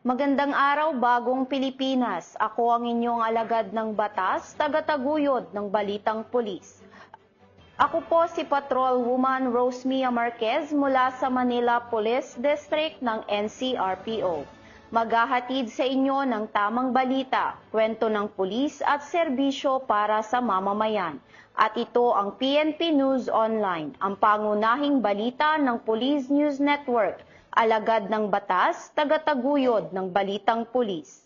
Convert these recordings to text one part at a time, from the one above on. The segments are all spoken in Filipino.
Magandang araw, Bagong Pilipinas. Ako ang inyong alagad ng batas, tagataguyod ng Balitang Pulis. Ako po si Patrolwoman Rosemia Marquez mula sa Manila Police District ng NCRPO. Maghahatid sa inyo ng tamang balita, kwento ng pulis at serbisyo para sa mamamayan. At ito ang PNP News Online, ang pangunahing balita ng Police News Network, alagad ng batas, tagataguyod ng Balitang Pulis.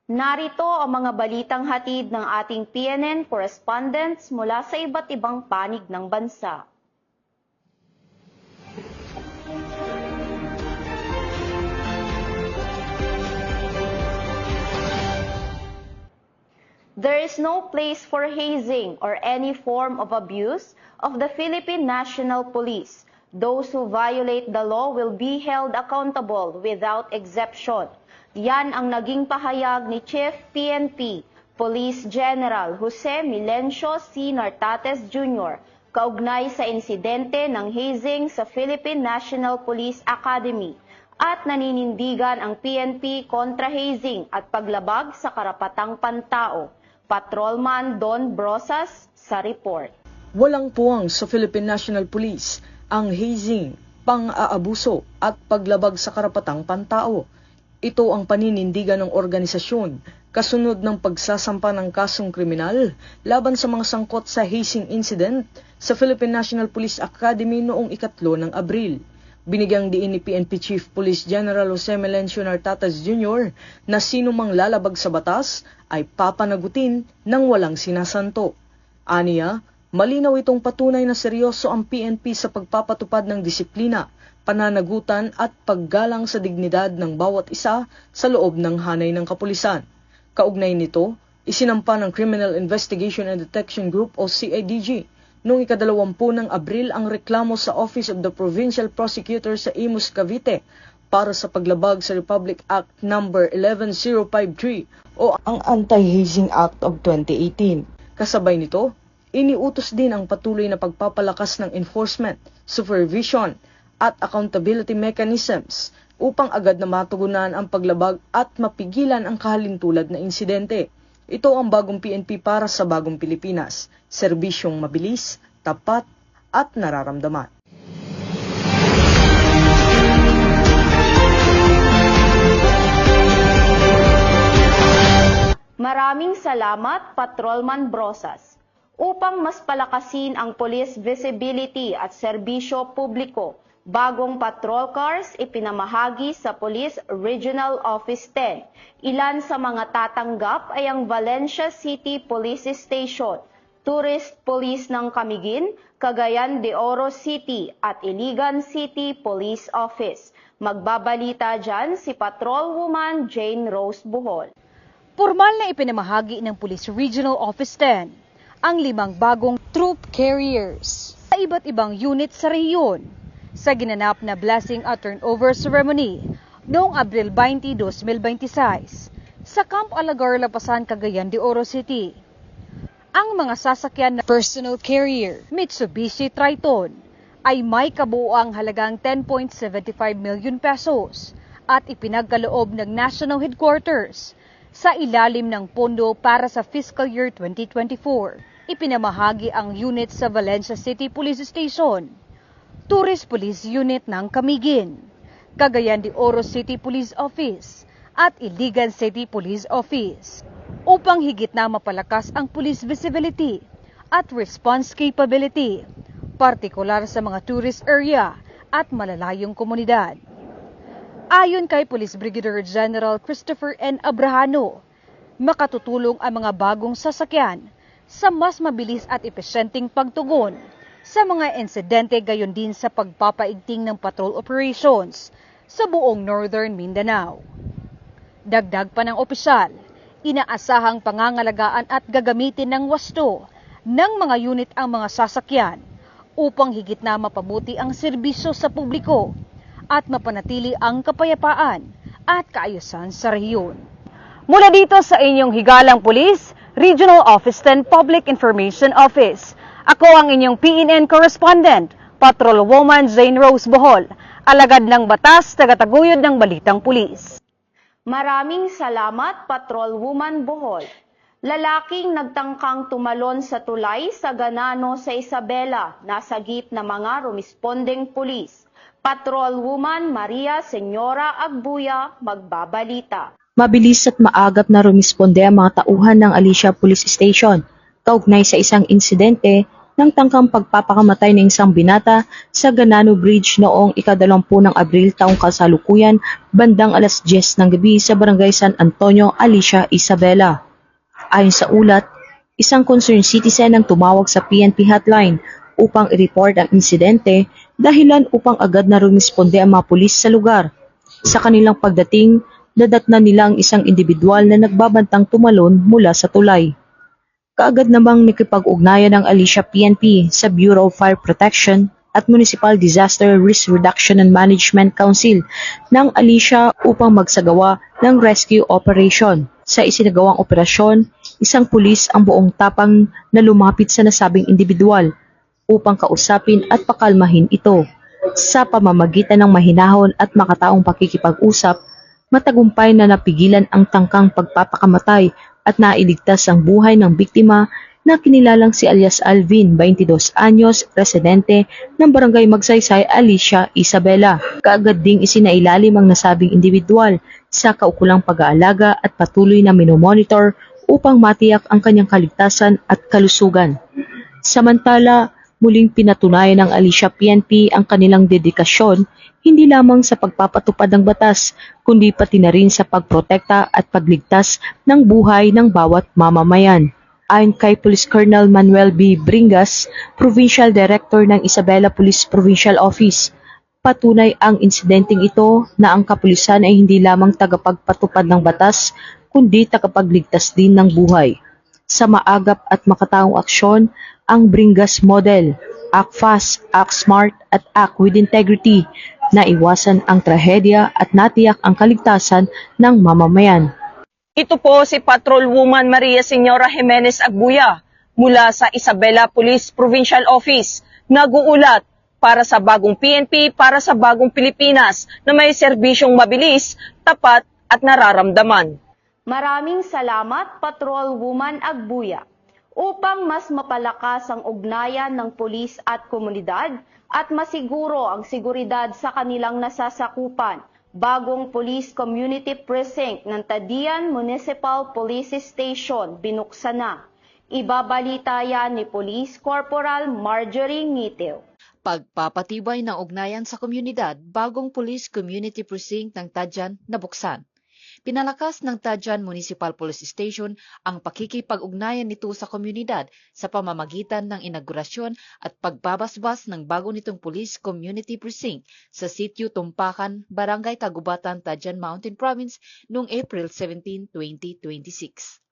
Narito ang mga balitang hatid ng ating PNN correspondents mula sa iba't ibang panig ng bansa. There is no place for hazing or any form of abuse of the Philippine National Police. Those who violate the law will be held accountable without exception. Yan ang naging pahayag ni Chief PNP, Police General Jose Milencio C. Nartates Jr. kaugnay sa insidente ng hazing sa Philippine National Police Academy at naninindigan ang PNP kontra hazing at paglabag sa karapatang pantao. Patrolman Don Brosas sa report. Walang puwang sa Philippine National Police ang hazing, pang-aabuso at paglabag sa karapatang pantao. Ito ang paninindigan ng organisasyon kasunod ng pagsasampa ng kasong kriminal laban sa mga sangkot sa hazing incident sa Philippine National Police Academy noong 3 ng Abril. Binigyang diin ni PNP Chief Police General Jose Milencio Nartates Jr. na sino mang lalabag sa batas ay papanagutin ng walang sinasanto. Aniya, malinaw itong patunay na seryoso ang PNP sa pagpapatupad ng disiplina, pananagutan at paggalang sa dignidad ng bawat isa sa loob ng hanay ng kapulisan. Kaugnay nito, isinampa ng Criminal Investigation and Detection Group o CIDG noong 20 ng Abril ang reklamo sa Office of the Provincial Prosecutor sa Imus, Cavite para sa paglabag sa Republic Act No. 11053 o ang Anti-Hazing Act of 2018. Kasabay nito, iniutos din ang patuloy na pagpapalakas ng enforcement, supervision at accountability mechanisms upang agad na matugunan ang paglabag at mapigilan ang kahalintulad na insidente. Ito ang bagong PNP para sa bagong Pilipinas, serbisyong mabilis, tapat at nararamdaman. Maraming salamat, Patrolman Brosas. Upang mas palakasin ang police visibility at serbisyo publiko, bagong patrol cars ipinamahagi sa Police Regional Office 10. Ilan sa mga tatanggap ay ang Valencia City Police Station, Tourist Police ng Camiguin, Cagayan de Oro City at Iligan City Police Office. Magbabalita dyan si Patrolwoman Jane Rose Buhol. Formal na ipinamahagi ng Police Regional Office 10 ang 5 bagong troop carriers sa iba't ibang unit sa rehiyon sa ginanap na blessing at turnover ceremony noong Abril 20, 2026 sa Camp Alagar, Lapasan, Cagayan de Oro City. Ang mga sasakyan na personal carrier Mitsubishi Triton ay may kabuuang halagang 10.75 million pesos at ipinagkaloob ng National Headquarters sa ilalim ng pondo para sa fiscal year 2024. Ipinamahagi ang unit sa Valencia City Police Station, Tourist Police Unit ng Camiguin, Cagayan de Oro City Police Office at Iligan City Police Office upang higit na mapalakas ang police visibility at response capability, partikular sa mga tourist area at malalayong komunidad. Ayon kay Police Brigadier General Christopher N. Abrahano, makatutulong ang mga bagong sasakyan sa mas mabilis at epesyenteng pagtugon sa mga insidente, gayon din sa pagpapaigting ng patrol operations sa buong Northern Mindanao. Dagdag pa ng opisyal, inaasahang pangangalagaan at gagamitin ng wasto ng mga unit ang mga sasakyan upang higit na mapabuti ang serbisyo sa publiko at mapanatili ang kapayapaan at kaayusan sa rehiyon. Mula dito sa inyong higalang pulis, Regional Office 10 Public Information Office, Ako ang inyong PNN correspondent, Patrolwoman Zane Rose Bohol, alagad ng batas, tagataguyod ng Balitang Pulis. Maraming salamat, Patrolwoman Bohol. Lalaking nagtangkang tumalon sa tulay sa Ganano sa Isabela, nasagip na mga rumispondeng pulis. Patrolwoman Maria Senyora Agbuya, magbabalita. Mabilis at maagap na rumisponde ang mga tauhan ng Alicia Police Station kaugnay sa isang insidente ng tangkang pagpapakamatay ng isang binata sa Ganano Bridge noong ika-20 ng Abril taong kasalukuyan bandang alas 10 ng gabi sa Barangay San Antonio, Alicia, Isabela. Ayon sa ulat, isang concerned citizen ang tumawag sa PNP hotline upang i-report ang insidente dahilan upang agad na rumisponde ang mga pulis sa lugar. Sa kanilang pagdating, nadatnan nila ang isang individual na nagbabantang tumalon mula sa tulay. Kaagad namang nakipag-ugnayan ng Alicia PNP sa Bureau of Fire Protection at Municipal Disaster Risk Reduction and Management Council ng Alicia upang magsagawa ng rescue operation. Sa isinagawang operasyon, isang pulis ang buong tapang na lumapit sa nasabing individual upang kausapin at pakalmahin ito. Sa pamamagitan ng mahinahon at makataong pakikipag-usap, matagumpay na napigilan ang tangkang pagpapakamatay at nailigtas ang buhay ng biktima na kinilalang si alias Alvin, 22 anyos, residente ng Barangay Magsaysay, Alicia, Isabela. Kaagad ding isinailalim ang nasabing individual sa kaukulang pag-aalaga at patuloy na minomonitor upang matiyak ang kanyang kaligtasan at kalusugan. Samantala, muling pinatunayan ng Alicia PNP ang kanilang dedikasyon hindi lamang sa pagpapatupad ng batas, kundi pati na rin sa pagprotekta at pagligtas ng buhay ng bawat mamamayan. Ayon kay Police Colonel Manuel B. Bringas, Provincial Director ng Isabela Police Provincial Office, patunay ang insidenteng ito na ang kapulisan ay hindi lamang tagapagpatupad ng batas, kundi tagapagligtas din ng buhay. Sa maagap at makataong aksyon, ang Bringas Model, Act Fast, Act Smart at Act with Integrity, na iwasan ang trahedya at natiyak ang kaligtasan ng mamamayan. Ito po si Patrolwoman Maria Senyora Jimenez Agbuya mula sa Isabela Police Provincial Office, nag-uulat para sa bagong PNP, para sa bagong Pilipinas na may serbisyong mabilis, tapat at nararamdaman. Maraming salamat, Patrolwoman Agbuya. Upang mas mapalakas ang ugnayan ng pulis at komunidad at masiguro ang seguridad sa kanilang nasasakupan, bagong Police Community Precinct ng Tadian Municipal Police Station binuksan na. Ibabalita yan ni Police Corporal Marjorie Ngitew. Pagpapatibay ng ugnayan sa komunidad, bagong Police Community Precinct ng Tadyan nabuksan. Pinalakas ng Tadyan Municipal Police Station ang pakikipag-ugnayan nito sa komunidad sa pamamagitan ng inaugurasyon at pagbabasbas ng bago nitong Police Community Precinct sa Sitio Tumpakan, Barangay Kagubatan, Tadyan Mountain Province noong April 17, 2026.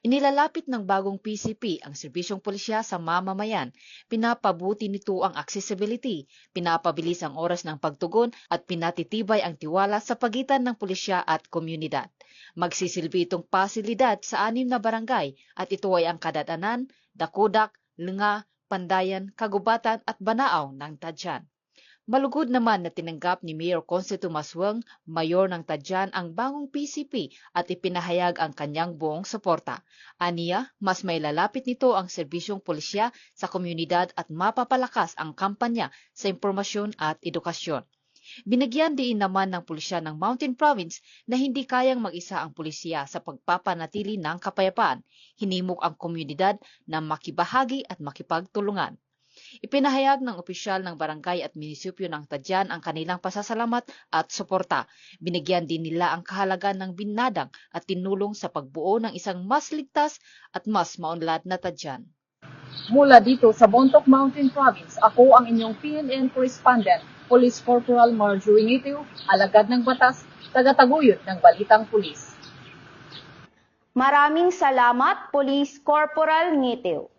Inilalapit ng bagong PCP ang serbisyong pulisya sa mamamayan. Pinapabuti nito ang accessibility, pinapabilis ang oras ng pagtugon at pinatitibay ang tiwala sa pagitan ng pulisya at komunidad. Magsisilbi itong pasilidad sa 6 na barangay at ito ay ang Kadadanan, Dakudak, Lenga, Pandayan, Kagubatan at Banaaw ng Tadyan. Malugod naman na tinanggap ni Mayor Consuelo Masweng, mayor ng Tadyan, ang bagong PCP at ipinahayag ang kanyang buong suporta. Aniya, mas may lalapit nito ang serbisyong pulisya sa komunidad at mapapalakas ang kampanya sa impormasyon at edukasyon. Binigyan din naman ng pulisya ng Mountain Province na hindi kayang mag-isa ang pulisya sa pagpapanatili ng kapayapaan. Hinimok ang komunidad na makibahagi at makipagtulungan. Ipinahayag ng opisyal ng barangay at munisipyo ng Tadyan ang kanilang pasasalamat at suporta. Binigyan din nila ang kahalagan ng binadang at tinulong sa pagbuo ng isang mas ligtas at mas maunlad na Tadyan. Mula dito sa Bontoc Mountain Province, ako ang inyong PNN correspondent, Police Corporal Marjorie Ngitew, alagad ng batas, tagataguyod ng Balitang Pulis. Maraming salamat, Police Corporal Ngitew.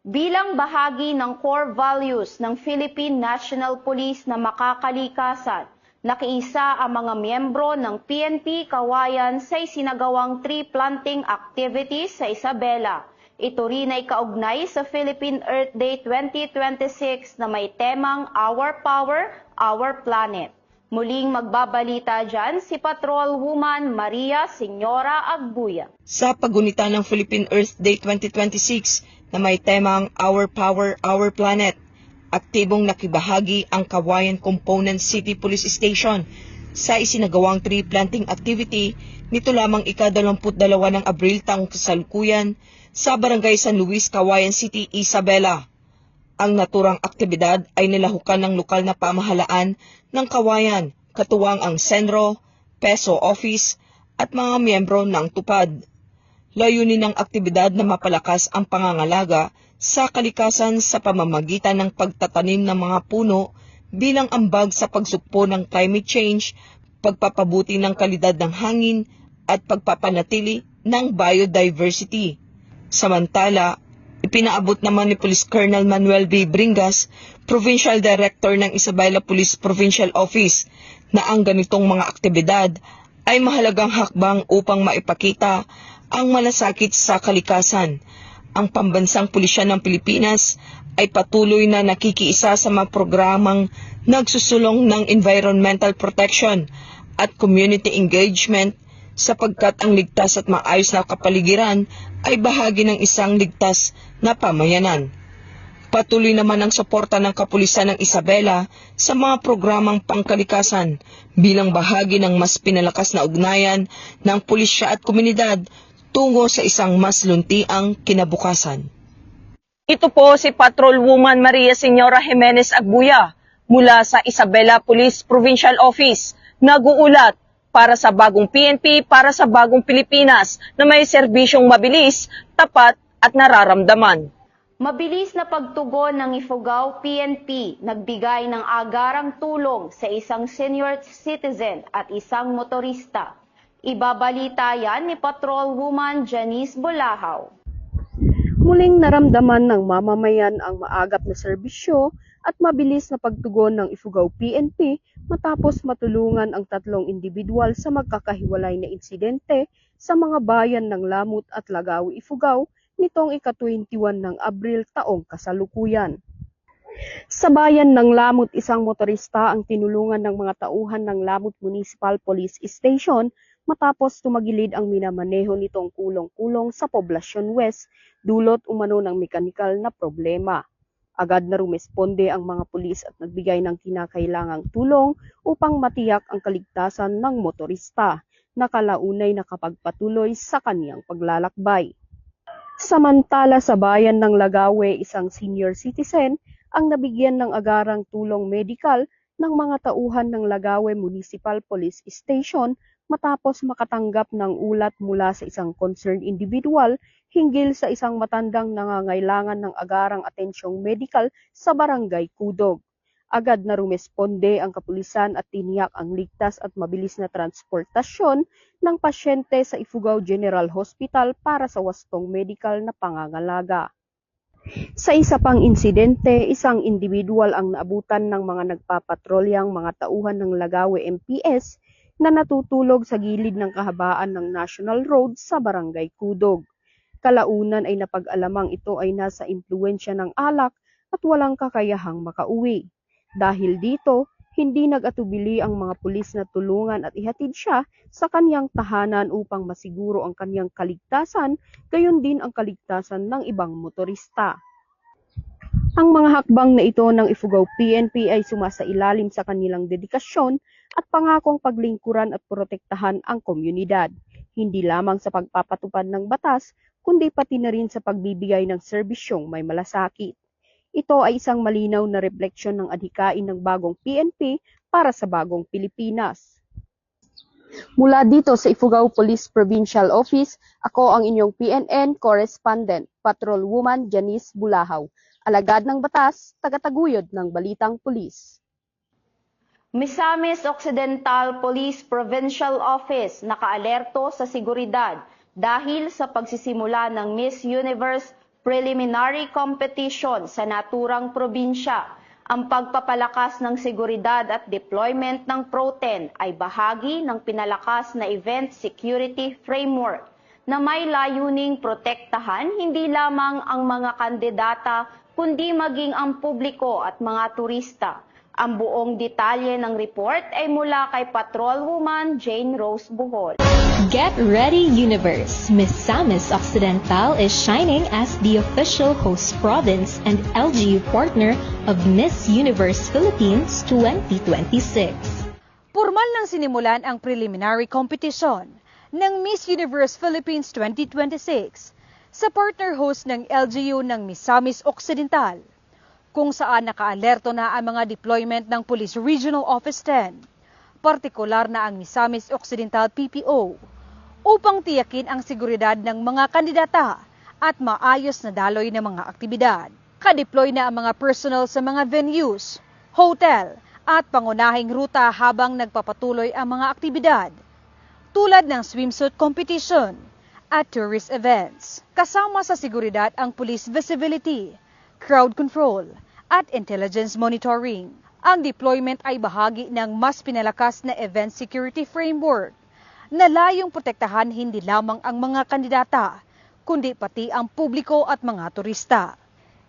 Bilang bahagi ng core values ng Philippine National Police na makakalikasan, nakiisa ang mga miyembro ng PNP Kawayan sa isinagawang tree planting activities sa Isabela. Ito rin ay kaugnay sa Philippine Earth Day 2026 na may temang Our Power, Our Planet. Muling magbabalita dyan si Patrol Woman Maria Senyora Agbuya. Sa pagunita ng Philippine Earth Day 2026 na may temang Our Power, Our Planet, aktibong nakibahagi ang Kawayan Component City Police Station sa isinagawang tree planting activity nito lamang ika-22 ng Abril taong kasalukuyan sa Barangay San Luis, Kawayan City, Isabela. Ang naturang aktibidad ay nilahukan ng lokal na pamahalaan ng Kawayan, katuwang ang Senro, Peso Office at mga miyembro ng TUPAD. Layunin ng aktibidad na mapalakas ang pangangalaga sa kalikasan sa pamamagitan ng pagtatanim ng mga puno bilang ambag sa pagsukpo ng climate change, pagpapabuti ng kalidad ng hangin at pagpapanatili ng biodiversity. Samantala, ipinaabot naman ni Police Colonel Manuel B. Bringas, Provincial Director ng Isabela Police Provincial Office, na ang ganitong mga aktibidad ay mahalagang hakbang upang maipakita ang malasakit sa kalikasan. Ang Pambansang Pulisya ng Pilipinas ay patuloy na nakikiisa sa mga programang nagsusulong ng environmental protection at community engagement sapagkat ang ligtas at maayos na kapaligiran ay bahagi ng isang ligtas na pamayanan. Patuloy naman ang suporta ng Kapulisan ng Isabela sa mga programang pangkalikasan bilang bahagi ng mas pinalakas na ugnayan ng pulisya at komunidad tungo sa isang mas luntiang kinabukasan. Ito po si Patrol Woman Maria Senyora Jimenez Agbuya mula sa Isabela Police Provincial Office, nag-uulat para sa bagong PNP, para sa bagong Pilipinas na may serbisyong mabilis, tapat at nararamdaman. Mabilis na pagtugon ng Ifugao PNP nagbigay ng agarang tulong sa isang senior citizen at isang motorista. Ibabalita yan ni Patrol Woman Janice Bulahaw. Muling naramdaman ng mamamayan ang maagap na serbisyo at mabilis na pagtugon ng Ifugao PNP matapos matulungan ang tatlong individual sa magkakahiwalay na insidente sa mga bayan ng Lamut at Lagawi, Ifugao nitong ika-21 ng Abril taong kasalukuyan. Sa bayan ng Lamut, isang motorista ang tinulungan ng mga tauhan ng Lamut Municipal Police Station matapos tumagilid ang minamaneho nitong kulong-kulong sa Poblacion West, dulot umano ng mekanikal na problema. Agad na rumesponde ang mga pulis at nagbigay ng kinakailangang tulong upang matiyak ang kaligtasan ng motorista na kalaunay nakapagpatuloy sa kaniyang paglalakbay. Samantala sa bayan ng Lagawe, isang senior citizen ang nabigyan ng agarang tulong medikal ng mga tauhan ng Lagawe Municipal Police Station matapos makatanggap ng ulat mula sa isang concerned individual hinggil sa isang matandang nangangailangan ng agarang atensyong medikal sa Barangay Kudog. Agad na rumesponde ang kapulisan at tiniyak ang ligtas at mabilis na transportasyon ng pasyente sa Ifugao General Hospital para sa wastong medikal na pangangalaga. Sa isa pang insidente, isang individual ang naabutan ng mga nagpapatrolyang mga tauhan ng Lagawe MPS na natutulog sa gilid ng kahabaan ng National Road sa Barangay Kudog. Kalaunan ay napag-alamang ito ay nasa impluwensya ng alak at walang kakayahang makauwi. Dahil dito, hindi nag-atubili ang mga pulis na tulungan at ihatid siya sa kaniyang tahanan upang masiguro ang kaniyang kaligtasan, gayon din ang kaligtasan ng ibang motorista. Ang mga hakbang na ito ng Ifugao PNP ay sumasailalim sa kanilang dedikasyon at pangakong paglingkuran at protektahan ang komunidad, hindi lamang sa pagpapatupad ng batas, kundi pati na rin sa pagbibigay ng serbisyong may malasakit. Ito ay isang malinaw na refleksyon ng adhikain ng bagong PNP para sa bagong Pilipinas. Mula dito sa Ifugao Police Provincial Office, ako ang inyong PNN Correspondent, Patrol Woman Janice Bulahaw, alagad ng batas, tagataguyod ng balitang pulis. Misamis Occidental Police Provincial Office nakaalerto sa seguridad dahil sa pagsisimula ng Miss Universe Preliminary Competition sa naturang probinsya. Ang pagpapalakas ng seguridad at deployment ng Pro-10 ay bahagi ng pinalakas na Event Security Framework. na may layuning protektahan hindi lamang ang mga kandidata kundi maging ang publiko at mga turista. Ang buong detalye ng report ay mula kay Patrolwoman Jane Rose Bohol. Get ready, universe! Misamis Occidental is shining as the official host province and LGU partner of Miss Universe Philippines 2026. Formal nang sinimulan ang preliminary competition ng Miss Universe Philippines 2026 sa partner host ng LGU ng Misamis Occidental, kung saan nakaalerto na ang mga deployment ng Police Regional Office 10, partikular na ang Misamis Occidental PPO, upang tiyakin ang seguridad ng mga kandidata at maayos na daloy ng mga aktibidad. Ka-deploy na ang mga personnel sa mga venues, hotel at pangunahing ruta habang nagpapatuloy ang mga aktibidad, tulad ng swimsuit competition at tourist events. Kasama sa seguridad ang police visibility, crowd control, at intelligence monitoring. Ang deployment ay bahagi ng mas pinalakas na event security framework na layong protektahan hindi lamang ang mga kandidata, kundi pati ang publiko at mga turista.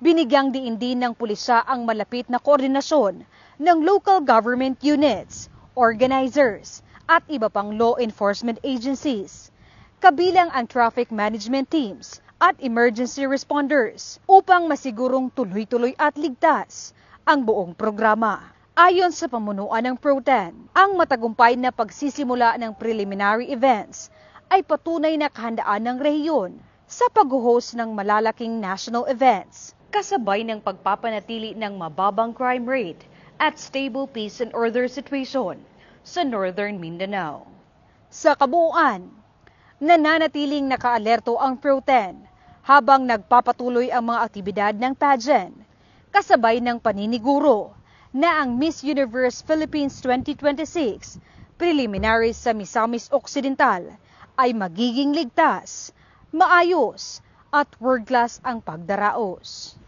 Binigyang diin din ng pulisya ang malapit na koordinasyon ng local government units, organizers, at iba pang law enforcement agencies, kabilang ang traffic management teams at emergency responders upang masigurong tuloy-tuloy at ligtas ang buong programa. Ayon sa pamunuan ng Pro-10, ang matagumpay na pagsisimula ng preliminary events ay patunay na kahandaan ng rehiyon sa pag-host ng malalaking national events, kasabay ng pagpapanatili ng mababang crime rate at stable peace and order situation sa Northern Mindanao. Sa kabuuan, nananatiling nakaalerto ang Pro-10 habang nagpapatuloy ang mga aktibidad ng pageant, kasabay ng paniniguro na ang Miss Universe Philippines 2026 preliminaries sa Misamis Occidental ay magiging ligtas, maayos at world-class ang pagdaraos.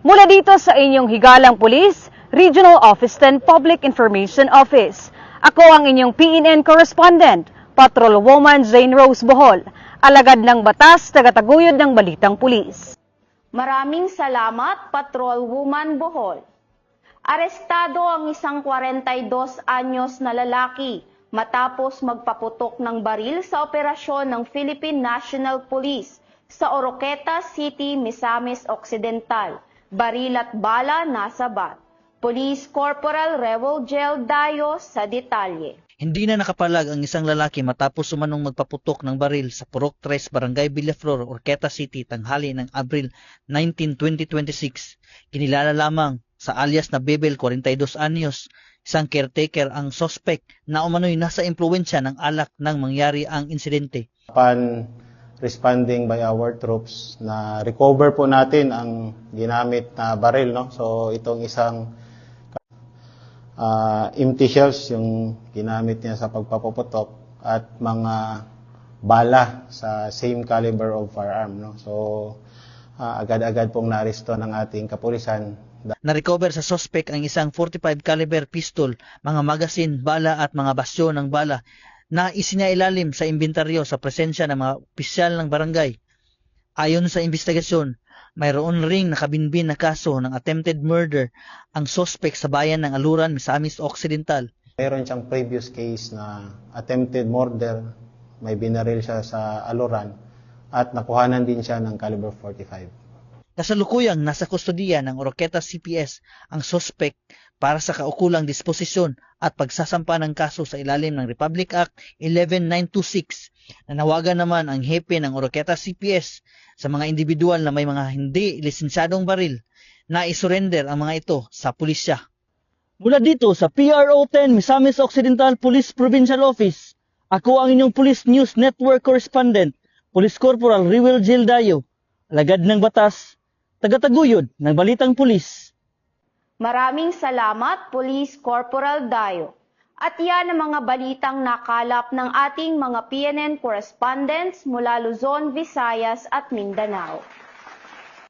Mula dito sa inyong higalang pulis, Regional Office 10 Public Information Office, ako ang inyong PNN correspondent, Patrolwoman Jane Rose Bohol, alagad ng batas, tagataguyod ng balitang pulis. Maraming salamat, Patrolwoman Bohol. Arestado ang isang 42 anyos na lalaki matapos magpaputok ng baril sa operasyon ng Philippine National Police sa Oroqueta City, Misamis Occidental. Baril at bala nasa bat. Police Corporal Rewel Gel Dayo sa detalye. Hindi na nakapalag ang isang lalaki matapos umanong magpaputok ng baril sa Purok 3, Barangay Villaflor, Oroqueta City, tanghali ng Abril 19, 2026. Kinilala lamang sa alias na Bebel, 42 anyos, isang caretaker ang suspect na umano'y nasa impluwensya ng alak nang mangyari ang insidente. Upon responding by our troops, na recover po natin ang ginamit na baril, no? So itong isang empty shells yung ginamit niya sa pagpapuputok at mga bala sa same caliber of firearm, no? So agad-agad pong naaresto ng ating kapulisan. Na-recover sa suspect ang isang 45 caliber pistol, mga magasin, bala at mga basyo ng bala na isinailalim sa inventaryo sa presensya ng mga opisyal ng barangay. Ayon sa investigasyon, mayroon ring nakabinbin na kaso ng attempted murder ang suspect sa bayan ng Aluran, Misamis Occidental. Mayroon siyang previous case na attempted murder, may binaril siya sa Aluran at nakuhanan din siya ng caliber 45. Kasalukuyang nasa kustodiya ng Oroqueta CPS ang suspect para sa kaukulang disposisyon at pagsasampa ng kaso sa ilalim ng Republic Act 11926. Nanawagan naman ang hepe ng Oroqueta CPS sa mga individual na may mga hindi lisensyadong baril na isurrender ang mga ito sa pulisya. Mula dito sa PRO 10 Misamis Occidental Police Provincial Office, ako ang inyong Police News Network Correspondent, Police Corporal Rewel Gel Dayo, alagad ng batas, tagataguyod ng balitang pulis. Maraming salamat, Police Corporal Dayo. At yan ang mga balitang nakalap ng ating mga PNN correspondents mula Luzon, Visayas at Mindanao.